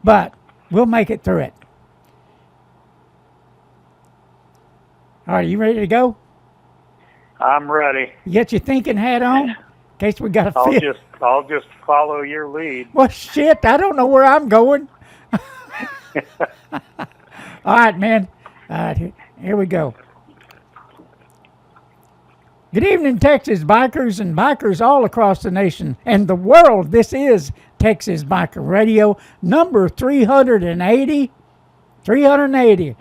But we'll make it through it. All right, you ready to go? I'm ready. You get your thinking hat on? In case we got a I'll fit. just follow your lead. Well, shit, I don't know where I'm going. All right, man. All right, here we go. Good evening, Texas bikers and bikers all across the nation and the world. This is Texas Biker Radio, number 380. 380.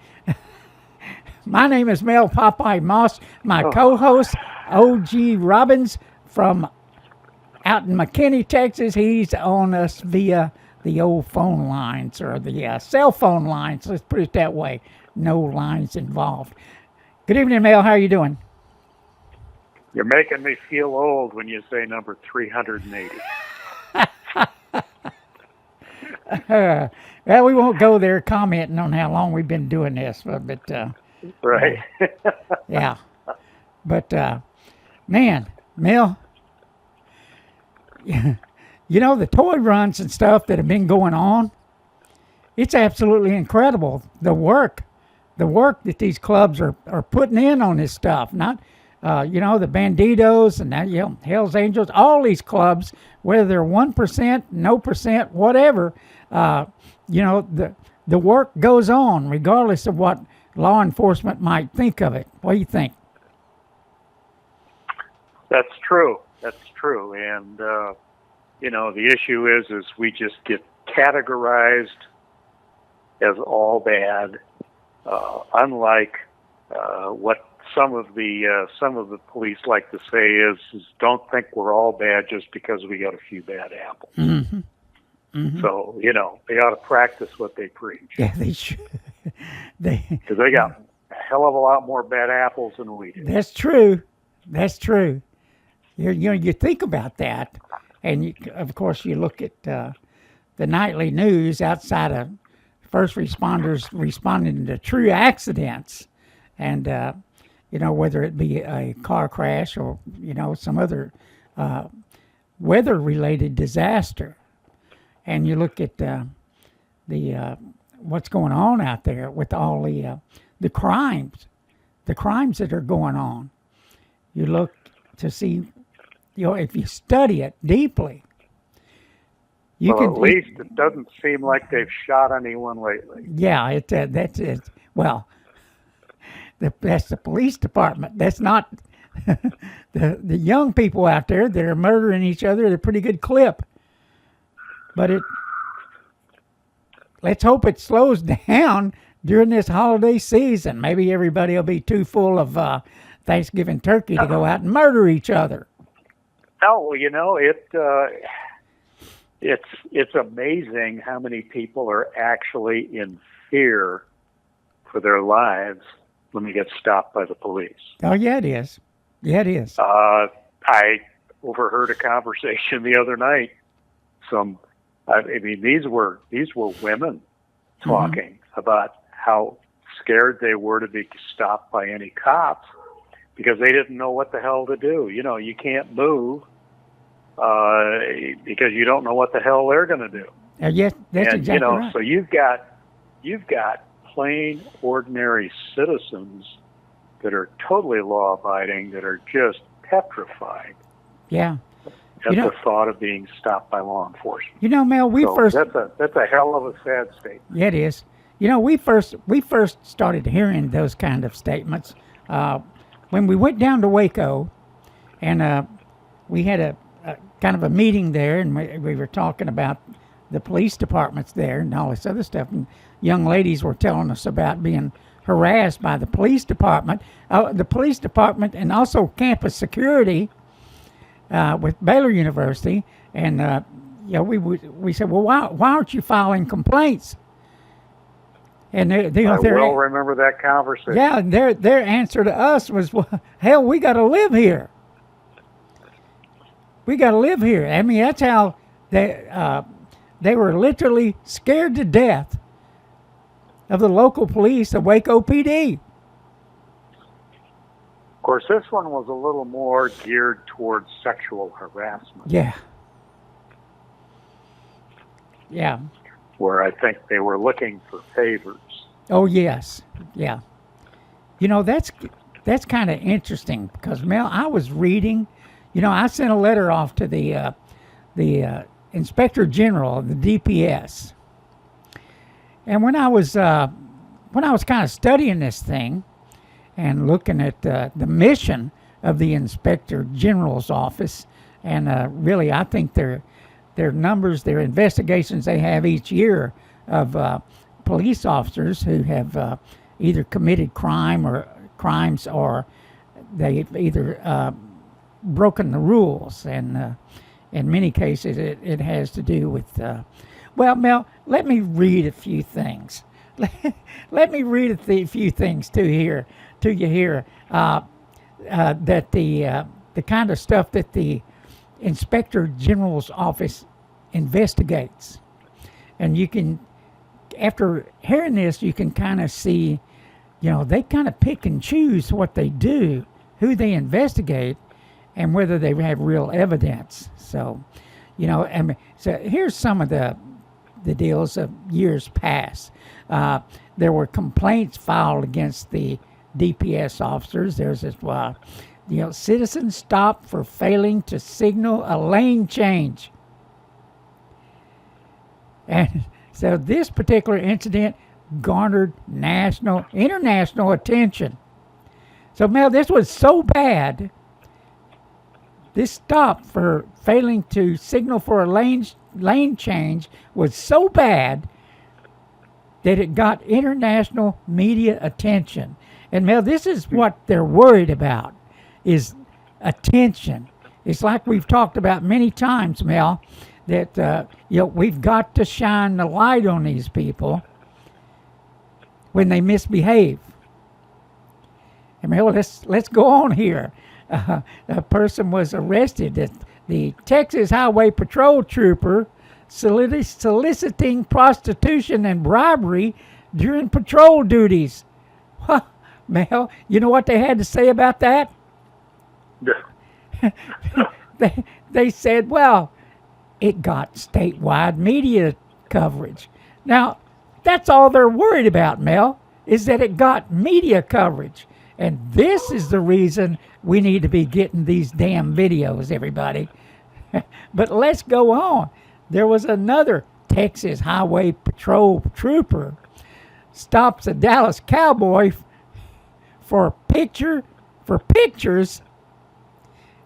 My name is Mel Popeye Moss. My co-host, O.G. Robbins from out in McKinney, Texas. He's on us via the old phone lines or the cell phone lines. Let's put it that way. No lines involved. Good evening, Mel. How are you doing? You're making me feel old when you say number 380. Well, we won't go there commenting on how long we've been doing this, but right. yeah. But man, Mel, you know the toy runs and stuff that have been going on. It's absolutely incredible the work that these clubs are putting in on this stuff. Not the Banditos and Hell's Angels, all these clubs, whether they're 1%, no percent, whatever, the work goes on regardless of what law enforcement might think of it. What do you think? That's true. And, the issue is we just get categorized as all bad, unlike what some of the police like to say is don't think we're all bad just because we got a few bad apples. Mm-hmm. Mm-hmm. So they ought to practice what they preach. Yeah, they should. Because they got a hell of a lot more bad apples than we do. That's true. You think about that, and of course you look at the nightly news outside of first responders responding to true accidents, and whether it be a car crash or some other weather-related disaster, and you look at the what's going on out there with all the crimes that are going on. You look to see, if you study it deeply, at least it doesn't seem like they've shot anyone lately. Yeah, that's it. Well, that's the police department. That's not the young people out there that are murdering each other at a pretty good clip. But let's hope it slows down during this holiday season. Maybe everybody will be too full of Thanksgiving turkey to go out and murder each other. Oh, it's amazing how many people are actually in fear for their lives when they get stopped by the police. Oh, yeah, it is. Yeah, it is. I overheard a conversation the other night. These were women talking about how scared they were to be stopped by any cops because they didn't know what the hell to do. You can't move because you don't know what the hell they're going to do. Yes, that's exactly right. So you've got plain, ordinary citizens that are totally law-abiding that are just petrified. Yeah. At the thought of being stopped by law enforcement. Mel, that's a hell of a sad statement. Yeah, it is. We first started hearing those kind of statements when we went down to Waco, and we had a kind of a meeting there, and we were talking about the police departments there and all this other stuff. And young ladies were telling us about being harassed by the police department, and also campus security. With Baylor University, and we said, well, why aren't you filing complaints? And I will remember that conversation. Yeah, and their answer to us was, well, hell, we got to live here. We got to live here. I mean, that's how they were literally scared to death of the local police of Waco PD. Of course, this one was a little more geared towards sexual harassment. Yeah. Yeah. where I think they were looking for favors. Oh, yes. Yeah. You know, that's kind of interesting because, Mel, I was reading, I sent a letter off to the Inspector General of the DPS. And when I was kind of studying this thing and looking at the mission of the Inspector General's office, and really, I think their numbers, their investigations they have each year of police officers who have either committed crimes or they've either broken the rules, and in many cases it has to do with. Well, Mel, let me read a few things. Let me read a few things to you here. That the kind of stuff that the Inspector General's office investigates, and you can, after hearing this, you can kind of see, they kind of pick and choose what they do, who they investigate, and whether they have real evidence. So, so here's some of the deals of years past. There were complaints filed against the DPS officers. There's this, citizen stopped for failing to signal a lane change. And so this particular incident garnered international attention. So, Mel, this was so bad. This stop for failing to signal for a lane change was so bad that it got international media attention. And Mel, this is what they're worried about, is attention. It's like we've talked about many times, Mel, that we've got to shine the light on these people when they misbehave. And Mel, let's go on here. A person was arrested. The Texas Highway Patrol trooper soliciting prostitution and bribery during patrol duties. Mel, you know what they had to say about that? They said, well, it got statewide media coverage. Now, that's all they're worried about, Mel, is that it got media coverage. And this is the reason we need to be getting these damn videos, everybody. But let's go on. There was another Texas Highway Patrol trooper stops a Dallas cowboy for pictures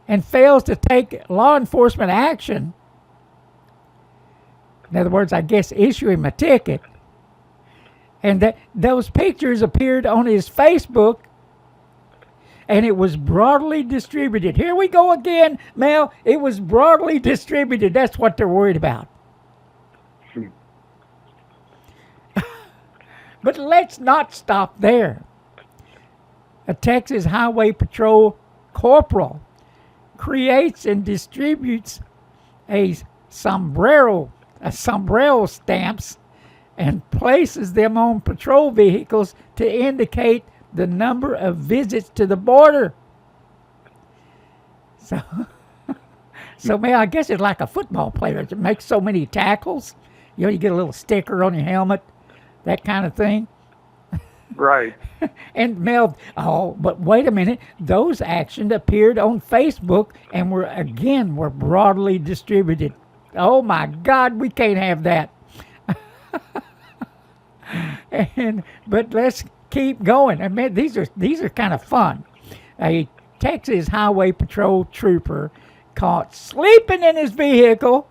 and fails to take law enforcement action. In other words, I guess issue him a ticket. And those pictures appeared on his Facebook, and it was broadly distributed. Here we go again, Mel. It was broadly distributed. That's what they're worried about. But let's not stop there. A Texas Highway Patrol corporal creates and distributes a sombrero stamps and places them on patrol vehicles to indicate the number of visits to the border. So man, I guess it's like a football player that makes so many tackles. You get a little sticker on your helmet, that kind of thing. Right. And Mel, but wait a minute. Those actions appeared on Facebook and were broadly distributed. Oh my God, we can't have that. But let's keep going. I mean, these are kind of fun. A Texas Highway Patrol trooper caught sleeping in his vehicle,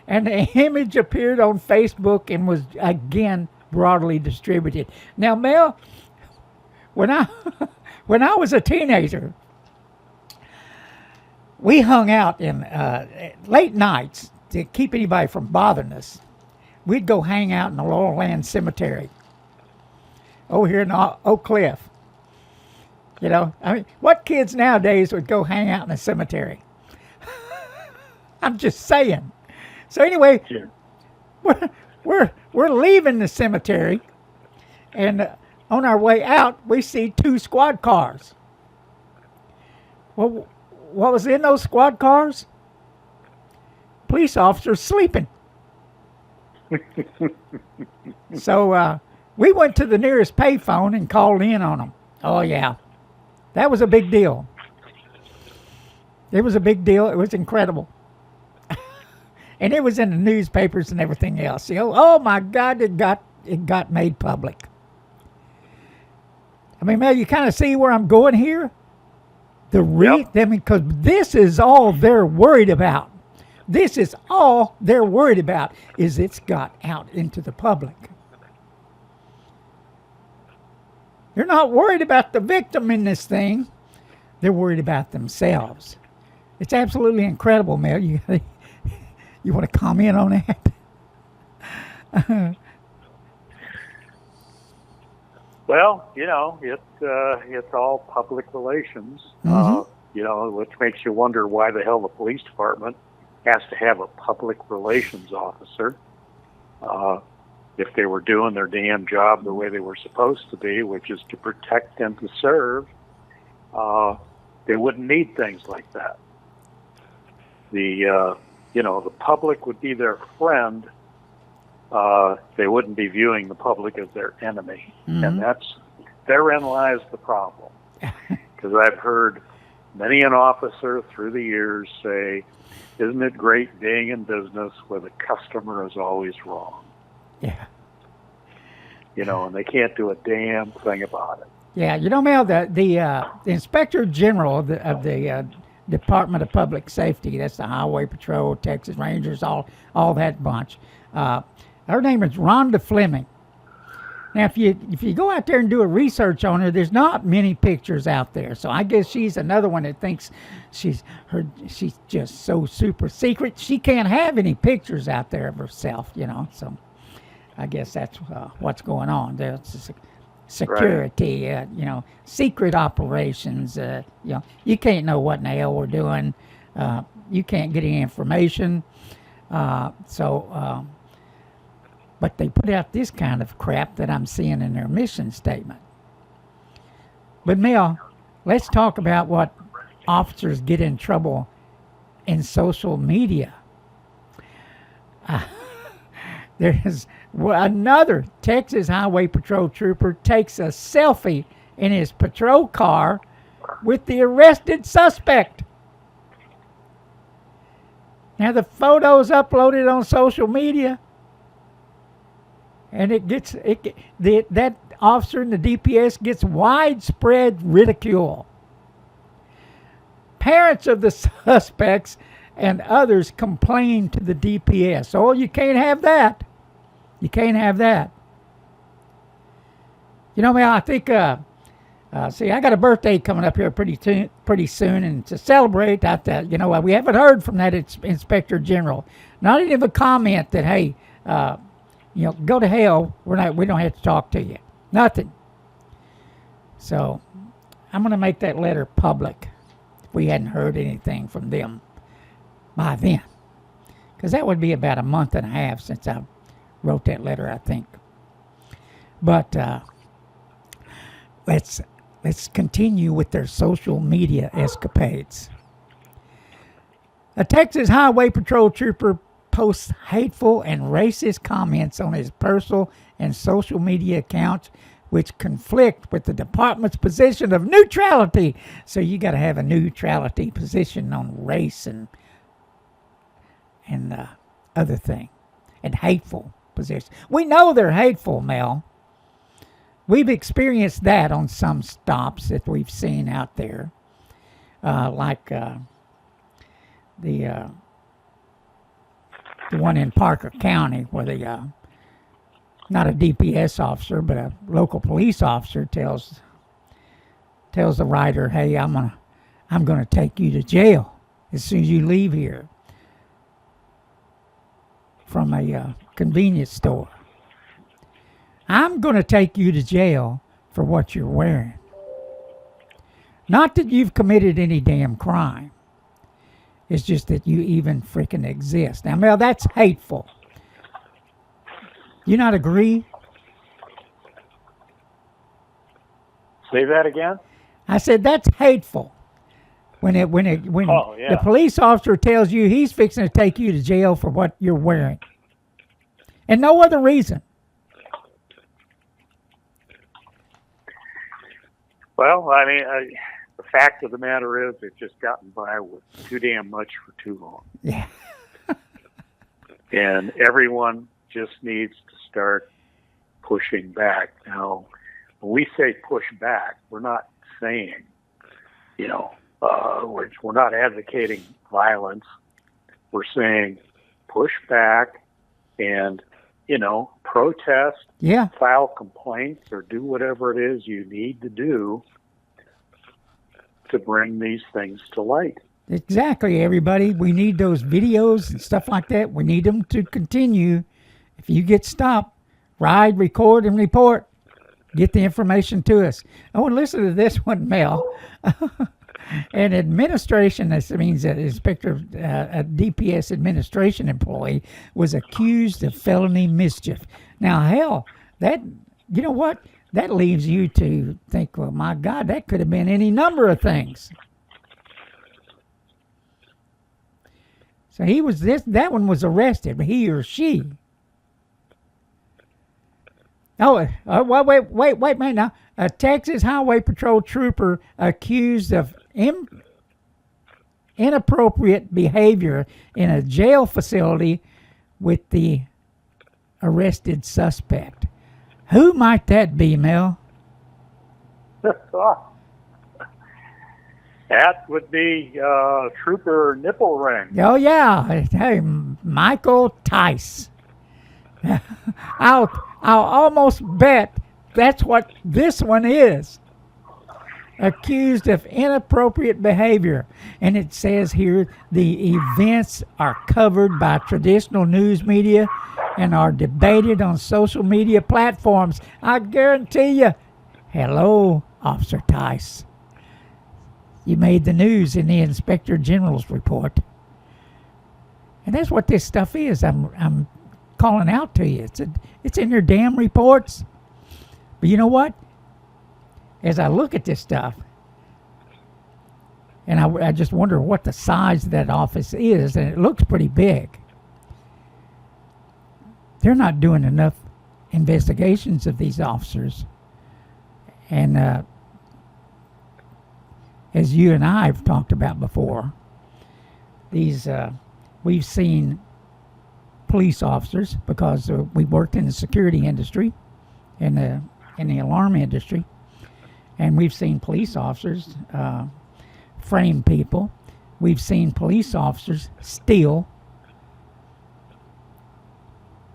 and the image appeared on Facebook and was again broadly distributed. Now, Mel, when I was a teenager, we hung out in late nights to keep anybody from bothering us. We'd go hang out in the Laurel Land Cemetery over here in Oak Cliff. What kids nowadays would go hang out in a cemetery? I'm just saying. So anyway, yeah. We're leaving the cemetery, and on our way out, we see 2 squad cars. Well, what was in those squad cars? Police officers sleeping. So we went to the nearest payphone and called in on them. Oh, yeah. That was a big deal. It was a big deal. It was incredible. And it was in the newspapers and everything else. You know, oh, my God, it got made public. I mean, Mel, you kind of see where I'm going here? Yep. Because this is all they're worried about. This is all they're worried about is it's got out into the public. They're not worried about the victim in this thing. They're worried about themselves. It's absolutely incredible, Mel. You want to comment on that? Well, you know, it's all public relations. You know, which makes you wonder why the hell the police department has to have a public relations officer. If they were doing their damn job the way they were supposed to be, which is to protect and to serve, they wouldn't need things like that. The public would be their friend. They wouldn't be viewing the public as their enemy. And therein lies the problem. Because I've heard many an officer through the years say, isn't it great being in business where the customer is always wrong? Yeah. You know, and they can't do a damn thing about it. Yeah, you know, Mel, the Inspector General of the Department of Public Safety, that's the Highway Patrol, Texas Rangers, all that bunch. Her name is Rhonda Fleming. Now, if you go out there and do a research on her, there's not many pictures out there. So I guess she's another one that thinks she's just so super secret. She can't have any pictures out there of herself, you know. So I guess that's what's going on. There's security, Right. You know, secret operations. You know, you can't know what in the hell we're doing. You can't get any information. But they put out this kind of crap that I'm seeing in their mission statement. But Mel, let's talk about what officers get in trouble in social media. There's another Texas Highway Patrol trooper takes a selfie in his patrol car with the arrested suspect. Now the photo's uploaded on social media, and that officer in the DPS gets widespread ridicule. Parents of the suspects and others complain to the DPS. Oh, you can't have that. You can't have that. You know, man, I think, see, I got a birthday coming up here pretty soon, and to celebrate that, you know, we haven't heard from that Inspector General. Not even a comment that, hey, you know, go to hell. We don't have to talk to you. Nothing. So I'm going to make that letter public if we hadn't heard anything from them by then. Because that would be about a month and a half since I wrote that letter, I think. But let's continue with their social media escapades. A Texas Highway Patrol trooper posts hateful and racist comments on his personal and social media accounts, which conflict with the department's position of neutrality. So you got to have a neutrality position on race and other thing, and hateful position. We know they're hateful, Mel. We've experienced that on some stops that we've seen out there, like the one in Parker County, where the not a DPS officer but a local police officer tells the rider, "Hey, I'm gonna take you to jail as soon as you leave here from a convenience store. I'm gonna take you to jail for what you're wearing. Not that you've committed any damn crime. It's just that you even freaking exist." Now, Mel, that's hateful. You not agree? Say that again? I said that's hateful. When Oh, yeah. the police officer tells you he's fixing to take you to jail for what you're wearing. And no other reason. Well, I mean, the fact of the matter is, they've just gotten by with too damn much for too long. Yeah. And everyone just needs to start pushing back. Now, when we say push back, we're not saying, we're not advocating violence. We're saying push back and, protest, Yeah. file complaints, or do whatever it is you need to do to bring these things to light. Exactly, everybody. We need those videos and stuff like that. We need them to continue. If you get stopped, ride, record, and report. Get the information to us. Oh, and listen to this one, Mel. An administration, this means that inspector, a DPS administration employee, was accused of felony mischief. Now, hell, that, you know what? That leaves you to think, well, my God, that could have been any number of things. So that one was arrested, he or she. Oh, wait a minute now. A Texas Highway Patrol trooper accused of inappropriate behavior in a jail facility with the arrested suspect. Who might that be, Mel? That would be Trooper Nipple Ring. Oh, yeah. Hey, Michael Tice. I'll almost bet that's what this one is. Accused of inappropriate behavior. And it says here the events are covered by traditional news media and are debated on social media platforms. I guarantee you. Hello, Officer Tice. You made the news in the Inspector General's report. And that's what this stuff is. I'm calling out to you. It's in your damn reports. But you know what? As I look at this stuff, and I just wonder what the size of that office is, and it looks pretty big. They're not doing enough investigations of these officers. And as you and I have talked about before, we've seen police officers, because we worked in the security industry, in the alarm industry, and we've seen police officers frame people. We've seen police officers steal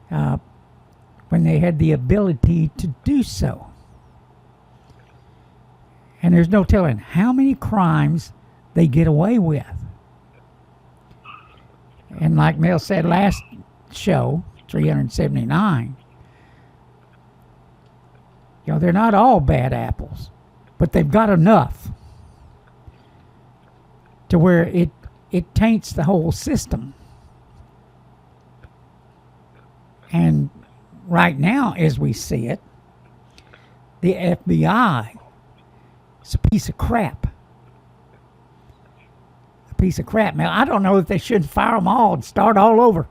when they had the ability to do so. And there's no telling how many crimes they get away with. And like Mel said last show, 379, they're not all bad apples, but they've got enough to where it taints the whole system. And right now, as we see it, the FBI is a piece of crap. A piece of crap. Now, I don't know if they should fire them all and start all over.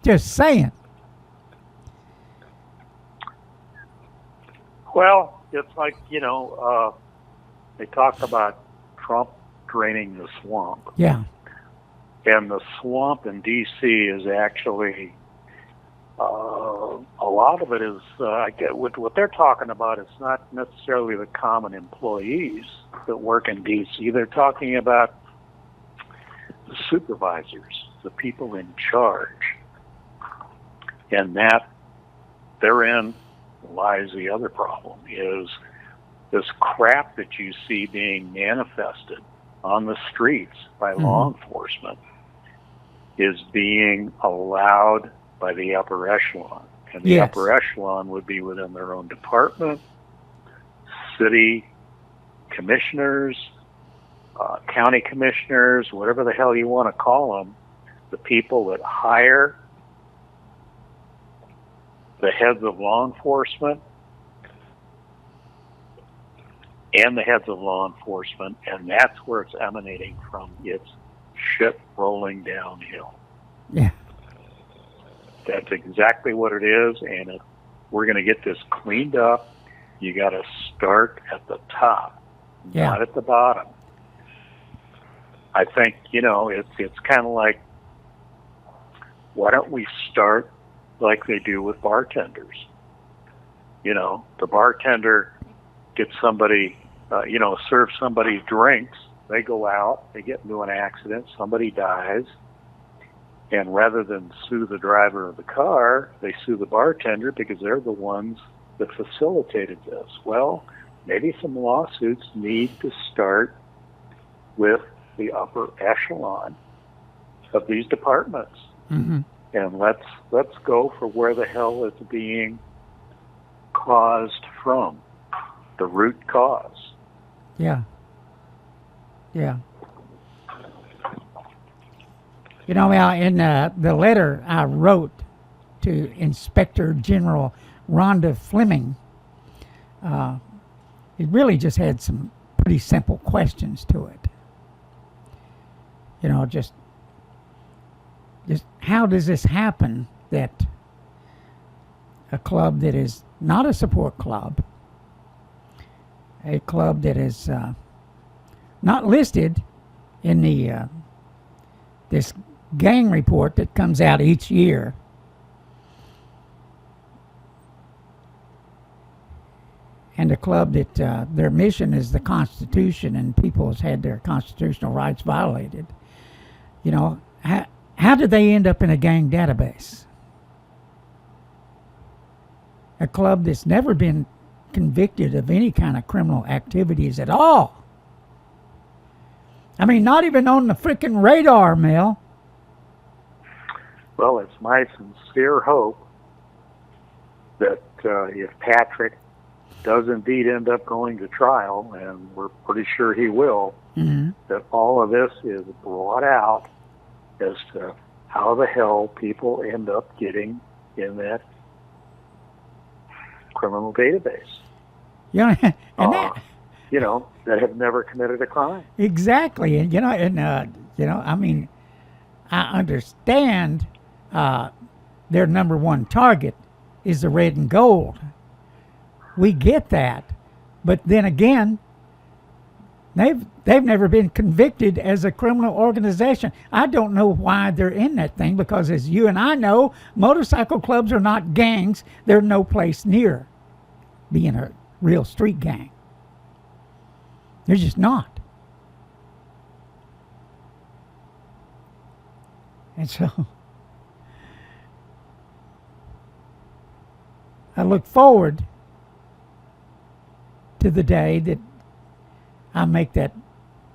Just saying. Well, it's like, they talk about Trump draining the swamp. Yeah. And the swamp in D.C. is actually, a lot of it is, what they're talking about, it's not necessarily the common employees that work in D.C. They're talking about the supervisors, the people in charge. And that therein lies the other problem, is this crap that you see being manifested on the streets by law enforcement is being allowed by the upper echelon. And the upper echelon would be within their own department, city commissioners, county commissioners, whatever the hell you want to call them, the people that hire the heads of law enforcement and the heads of law enforcement, and that's where it's emanating from. It's shit rolling downhill. Yeah. That's exactly what it is, and if we're going to get this cleaned up, you got to start at the top, not at the bottom. I think, it's kind of like, why don't we start like they do with bartenders? The bartender gets somebody, serves somebody drinks. They go out, they get into an accident, somebody dies, and rather than sue the driver of the car, they sue the bartender because they're the ones that facilitated this. Well, maybe some lawsuits need to start with the upper echelon of these departments. Mm-hmm. And let's go for where the hell it's being caused from, the root cause. Yeah. Yeah. Al, in the letter I wrote to Inspector General Rhonda Fleming, it really just had some pretty simple questions to it. Just how does this happen that a club that is not a support club, a club that is not listed in the this gang report that comes out each year, and a club that their mission is the Constitution and people has had their constitutional rights violated. How did they end up in a gang database? A club that's never been convicted of any kind of criminal activities at all. I mean, not even on the freaking radar, Mel. Well, it's my sincere hope that if Patrick does indeed end up going to trial, and we're pretty sure he will, mm-hmm. that all of this is brought out as to how the hell people end up getting in that criminal database. And that have never committed a crime. Exactly. And, I mean, I understand their number one target is the red and gold. We get that. But then again, they've never been convicted as a criminal organization. I don't know why they're in that thing, because as you and I know, motorcycle clubs are not gangs. They're no place near being a real street gang. They're just not. And so I look forward to the day that I make that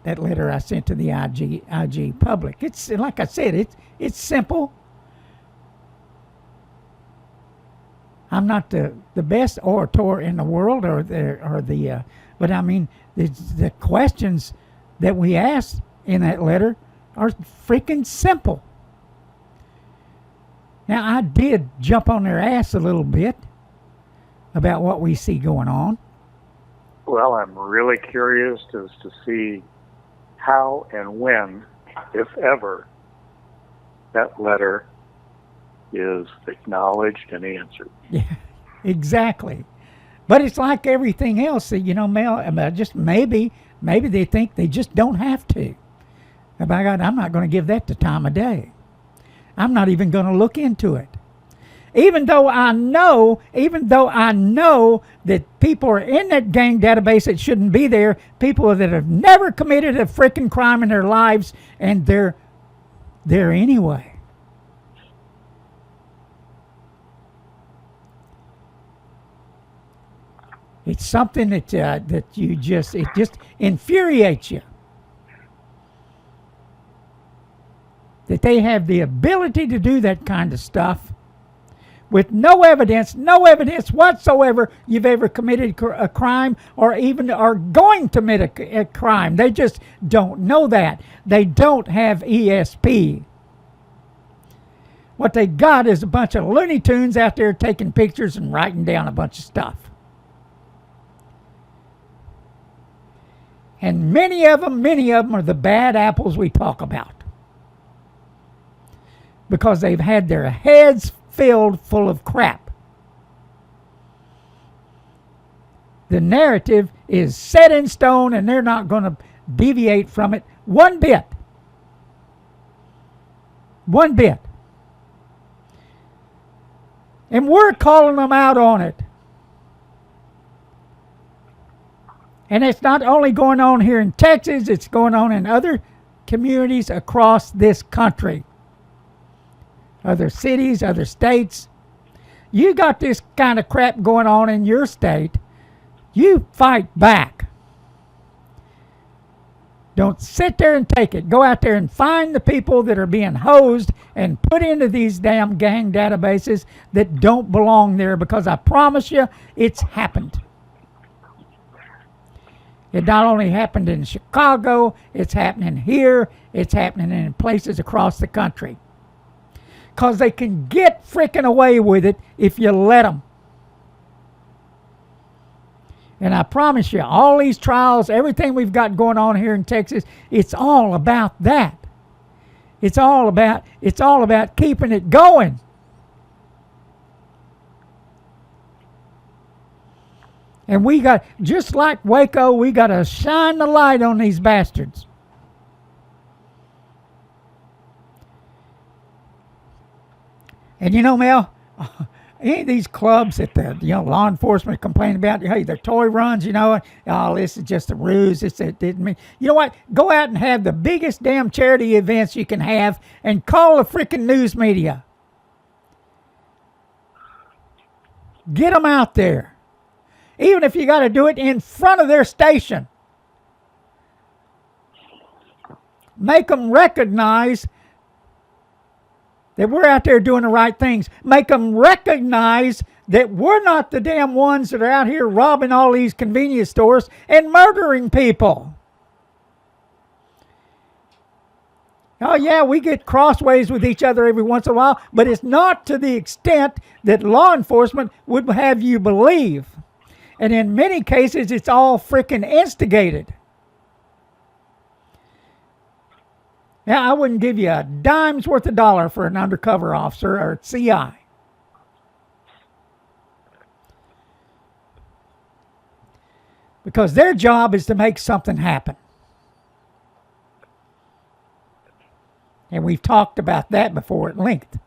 letter I sent to the IG public. It's like I said, it's simple. I'm not the best orator in the world, but I mean the questions that we asked in that letter are freaking simple. Now, I did jump on their ass a little bit about what we see going on. Well, I'm really curious as to see how and when, if ever, that letter is acknowledged and answered. Yeah, exactly. But it's like everything else, Mel, just maybe they think they just don't have to. And by God, I'm not going to give that the time of day. I'm not even going to look into it. Even though I know that people are in that gang database that shouldn't be there, people that have never committed a freaking crime in their lives, and they're there anyway. It's something that it just infuriates you. That they have the ability to do that kind of stuff with no evidence whatsoever you've ever committed a crime or even are going to commit a crime. They just don't know that. They don't have ESP. What they got is a bunch of Looney Tunes out there taking pictures and writing down a bunch of stuff. And many of them are the bad apples we talk about. Because they've had their heads filled full of crap. The narrative is set in stone, and they're not going to deviate from it one bit. One bit. And we're calling them out on it. And it's not only going on here in Texas, it's going on in other communities across this country. Other cities, other states. You got this kind of crap going on in your state, you fight back. Don't sit there and take it. Go out there and find the people that are being hosed and put into these damn gang databases that don't belong there, because I promise you, it's happened. It not only happened in Chicago, it's happening here, it's happening in places across the country. Because they can get freaking away with it if you let them. And I promise you, all these trials, everything we've got going on here in Texas, it's all about that. It's all about keeping it going. And we got, just like Waco, we got to shine the light on these bastards. And you know, Mel, any of these clubs that the law enforcement complain about, hey, they're toy runs, oh, this is just a ruse. It didn't mean. You know what? Go out and have the biggest damn charity events you can have, and call the freaking news media. Get them out there. Even if you got to do it in front of their station. Make them recognize that we're out there doing the right things. Make them recognize that we're not the damn ones that are out here robbing all these convenience stores and murdering people. Oh, yeah, we get crossways with each other every once in a while, but it's not to the extent that law enforcement would have you believe. And in many cases, it's all freaking instigated. Now, I wouldn't give you a dime's worth of dollar for an undercover officer or CI. Because their job is to make something happen. And we've talked about that before at length.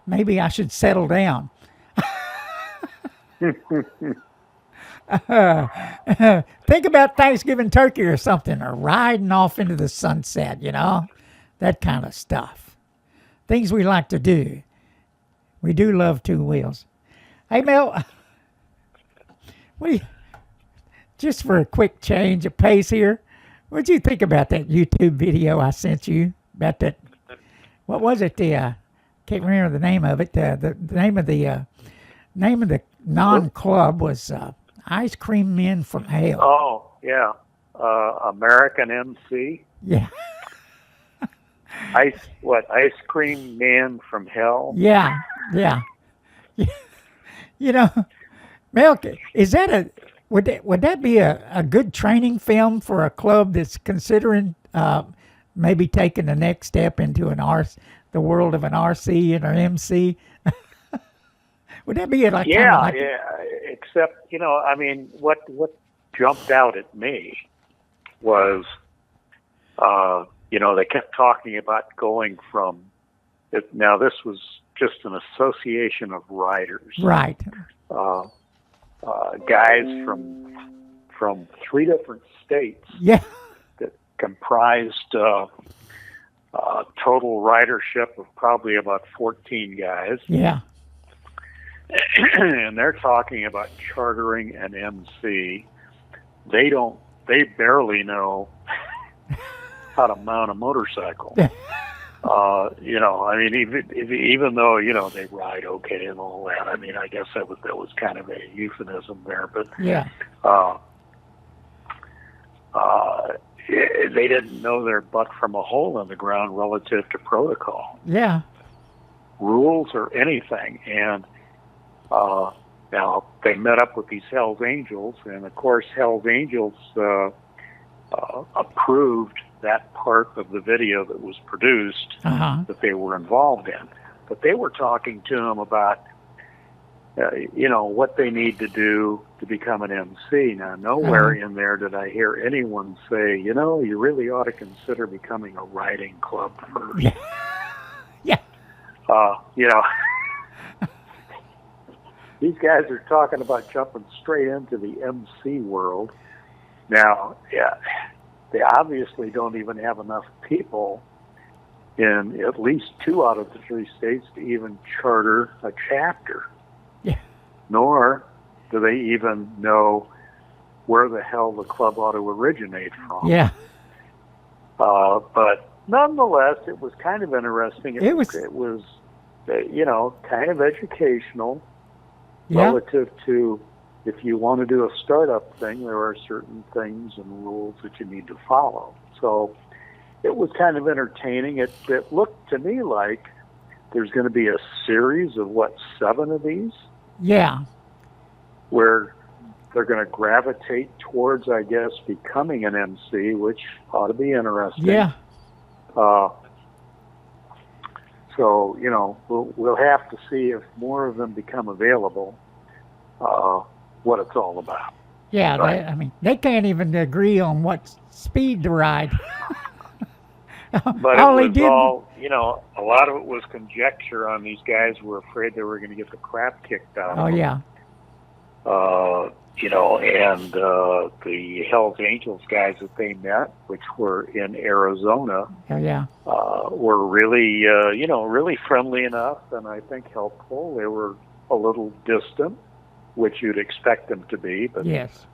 Maybe I should settle down. Think about Thanksgiving turkey or something, or riding off into the sunset, that kind of stuff. Things we like to do. We do love two wheels. Hey, Mel, what do you, just for a quick change of pace here, what did you think about that YouTube video I sent you about that? What was it? Can't remember the name of it. The name of the non-club was Ice Cream Men from Hell. Oh, yeah. American MC? Yeah. Ice Cream Man from Hell? Yeah. Mel, is that would that be a good training film for a club that's considering maybe taking the next step into the world of an RC and an MC? Would that be like? Yeah. Except, what jumped out at me was, they kept talking about going from. Now, this was just an association of riders, right? Guys from 3 different states. Yeah. That comprised total ridership of probably about 14 guys. Yeah. And they're talking about chartering an MC. They barely know how to mount a motorcycle. Even though, they ride okay and all that. I guess that was kind of a euphemism there, but yeah. They didn't know their butt from a hole in the ground relative to protocol. Yeah. Rules or anything. And now they met up with these Hells Angels, and of course Hells Angels approved that part of the video that was produced that they were involved in. But they were talking to him about, what they need to do to become an MC. Now, nowhere in there did I hear anyone say, you really ought to consider becoming a riding club first. Yeah. These guys are talking about jumping straight into the MC world. Now, they obviously don't even have enough people in at least 2 out of the 3 states to even charter a chapter. Yeah. Nor do they even know where the hell the club ought to originate from. Yeah. But nonetheless, it was kind of interesting. It was kind of educational relative to if you want to do a startup thing, there are certain things and rules that you need to follow. So it was kind of entertaining. It looked to me like there's going to be a series of, 7 of these? Yeah. Where they're going to gravitate towards, I guess, becoming an MC, which ought to be interesting. Yeah. So, we'll have to see if more of them become available, what it's all about. Yeah, right? they can't even agree on what speed to ride. But all it was all, a lot of it was conjecture on these guys who were afraid they were going to get the crap kicked out of them. Oh, yeah. And the Hells Angels guys that they met, which were in Arizona, were really, really friendly enough and I think helpful. They were a little distant, which you'd expect them to be, but yes,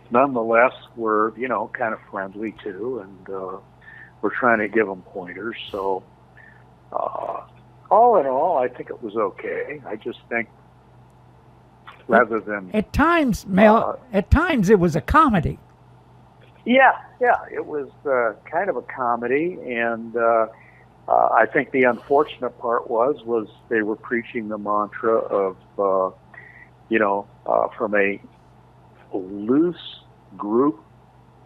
nonetheless, were, kind of friendly too, and we're trying to give them pointers. So, all in all, I think it was okay. I just think rather than... At times, Mel, at times it was a comedy. Yeah, it was kind of a comedy, and I think the unfortunate part was they were preaching the mantra of, from a loose group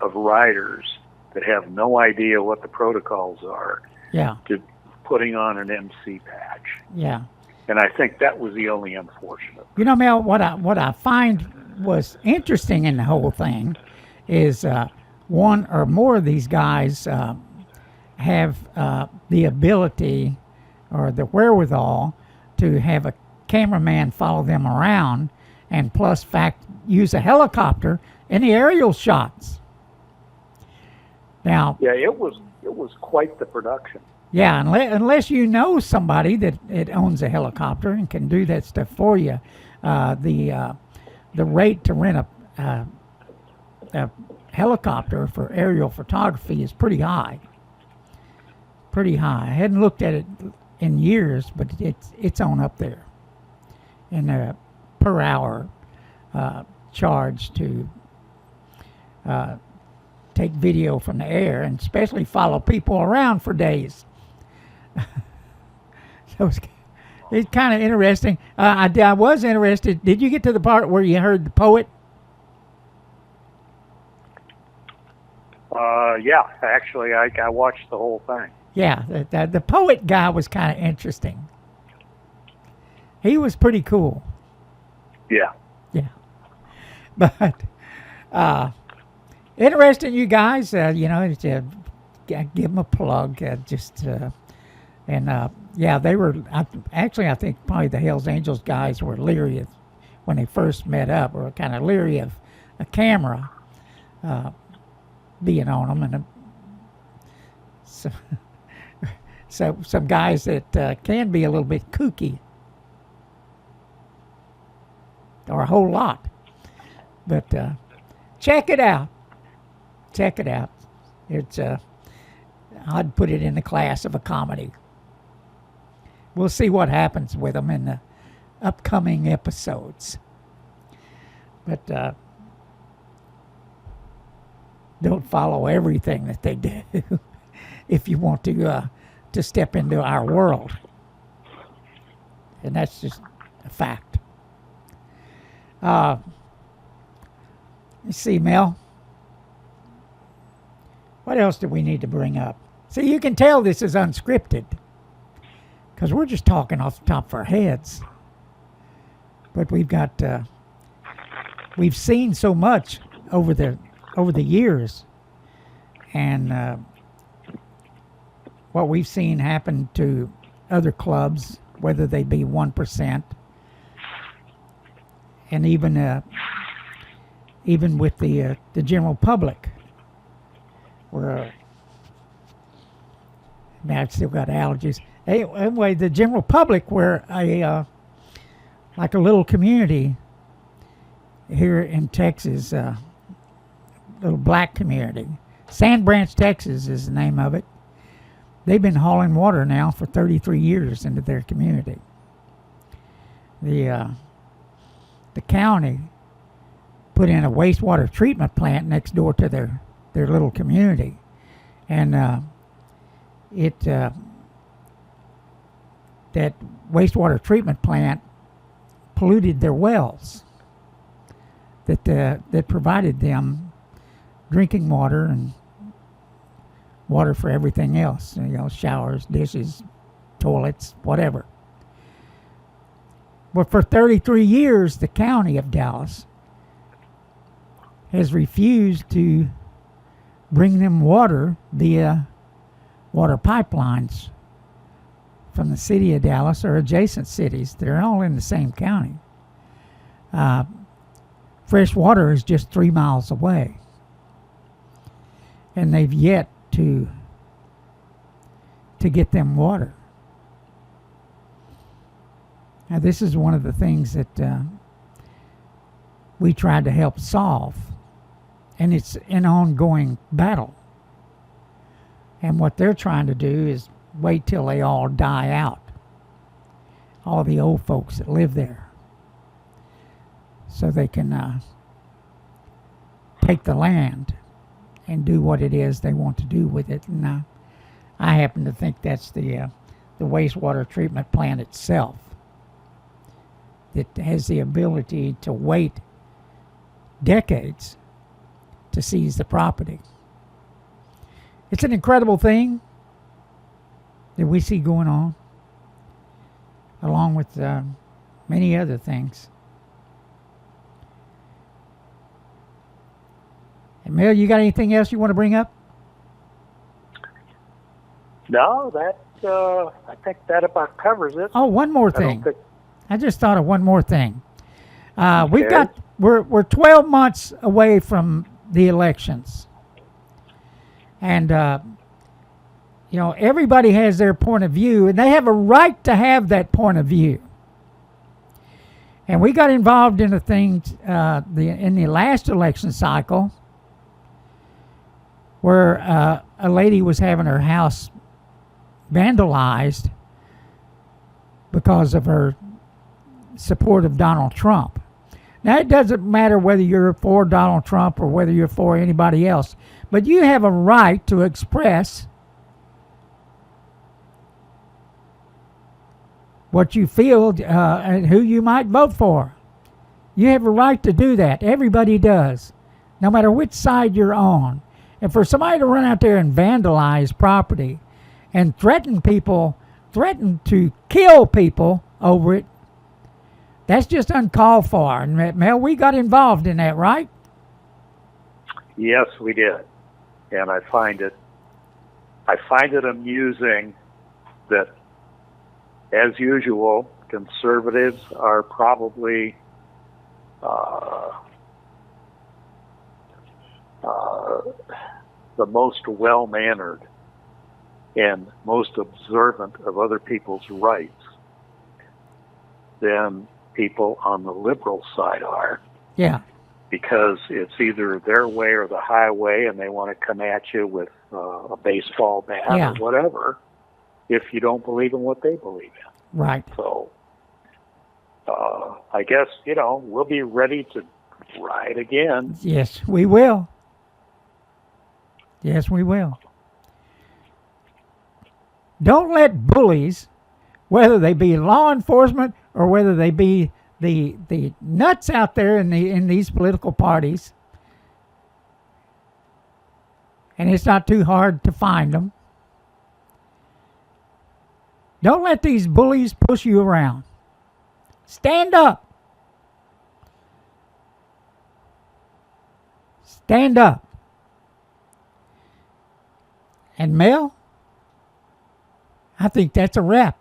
of riders that have no idea what the protocols are, to putting on an MC patch. Yeah. And I think that was the only unfortunate. Mel, what I find was interesting in the whole thing is one or more of these guys have the ability or the wherewithal to have a cameraman follow them around and plus use a helicopter in the aerial shots. Now, yeah, it was quite the production. Yeah, unless you know somebody that owns a helicopter and can do that stuff for you, the rate to rent a helicopter for aerial photography is pretty high. Pretty high. I hadn't looked at it in years, but it's on up there. And a per hour charge to take video from the air and especially follow people around for days. So it's kind of interesting. I was interested. Did you get to the part where you heard the poet? Yeah, actually, I watched the whole thing. Yeah, the poet guy was kind of interesting. He was pretty cool. Yeah. Yeah. But interesting, you guys. Give them a plug. They were I think probably the Hells Angels guys were leery when they first met up, or kind of leery of a camera being on them, and so some guys that can be a little bit kooky, or a whole lot. But check it out. Check it out. It's I'd put it in the class of a comedy. We'll see what happens with them in the upcoming episodes. But don't follow everything that they do if you want to step into our world. And that's just a fact. Let's see, Mel. What else do we need to bring up? See, you can tell this is unscripted because we're just talking off the top of our heads. But we've seen so much over the years, and what we've seen happen to other clubs, whether they be 1%, and even with the general public, where now I've still got allergies. Anyway, the general public, where like a little community here in Texas, little black community. Sand Branch, Texas is the name of it. They've been hauling water now for 33 years into their community. The county put in a wastewater treatment plant next door to their little community, and that wastewater treatment plant polluted their wells that provided them drinking water and water for everything else, showers, dishes, toilets, whatever. But for 33 years, the county of Dallas has refused to bring them water via water pipelines from the city of Dallas or adjacent cities. They're all in the same county. Fresh water is just 3 miles away. And they've yet to get them water. Now, this is one of the things that we tried to help solve. And it's an ongoing battle. And what they're trying to do is wait till they all die out. All the old folks that live there. So they can take the land and do what it is they want to do with it. And I happen to think that's the wastewater treatment plant itself that has the ability to wait decades to seize the property. It's an incredible thing that we see going on, along with many other things. And Mel, you got anything else you want to bring up? No, I think that about covers it. Oh, one more thing. I just thought of one more thing. We're 12 months away from the elections. And everybody has their point of view, and they have a right to have that point of view. And we got involved in a thing in the last election cycle where a lady was having her house vandalized because of her support of Donald Trump. Now, it doesn't matter whether you're for Donald Trump or whether you're for anybody else, but you have a right to express what you feel and who you might vote for. You have a right to do that. Everybody does, no matter which side you're on. And for somebody to run out there and vandalize property and threaten to kill people over it, that's just uncalled for. And Mel, we got involved in that, right? Yes, we did. And I find it amusing that, as usual, conservatives are probably the most well-mannered and most observant of other people's rights than people on the liberal side are. Yeah. Because it's either their way or the highway, and they want to come at you with a baseball bat or whatever if you don't believe in what they believe in. Right. So I guess, we'll be ready to ride again. Yes, we will. Yes, we will. Don't let bullies, whether they be law enforcement or whether they be the nuts out there in these political parties, and it's not too hard to find them. Don't let these bullies push you around. Stand up. Stand up. And Mel, I think that's a wrap.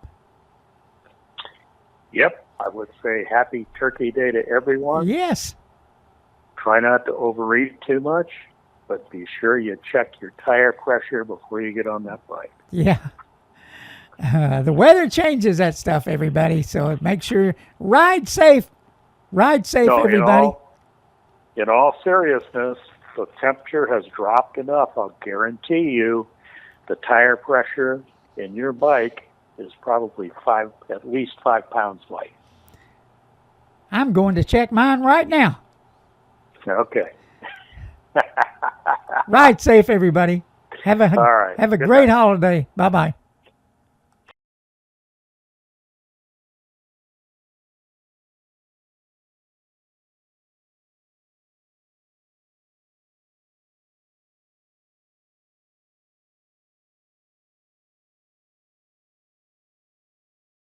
Yep, I would say happy Turkey Day to everyone. Yes. Try not to overeat too much, but be sure you check your tire pressure before you get on that bike. Yeah. The weather changes that stuff, everybody. So make sure, ride safe. Ride safe, No, everybody. In all seriousness, the temperature has dropped enough. I'll guarantee you the tire pressure in your bike is probably at least 5 pounds light. I'm going to check mine right now. Okay. Ride safe, everybody. Have a All right. have a Good great night. holiday. Bye-bye.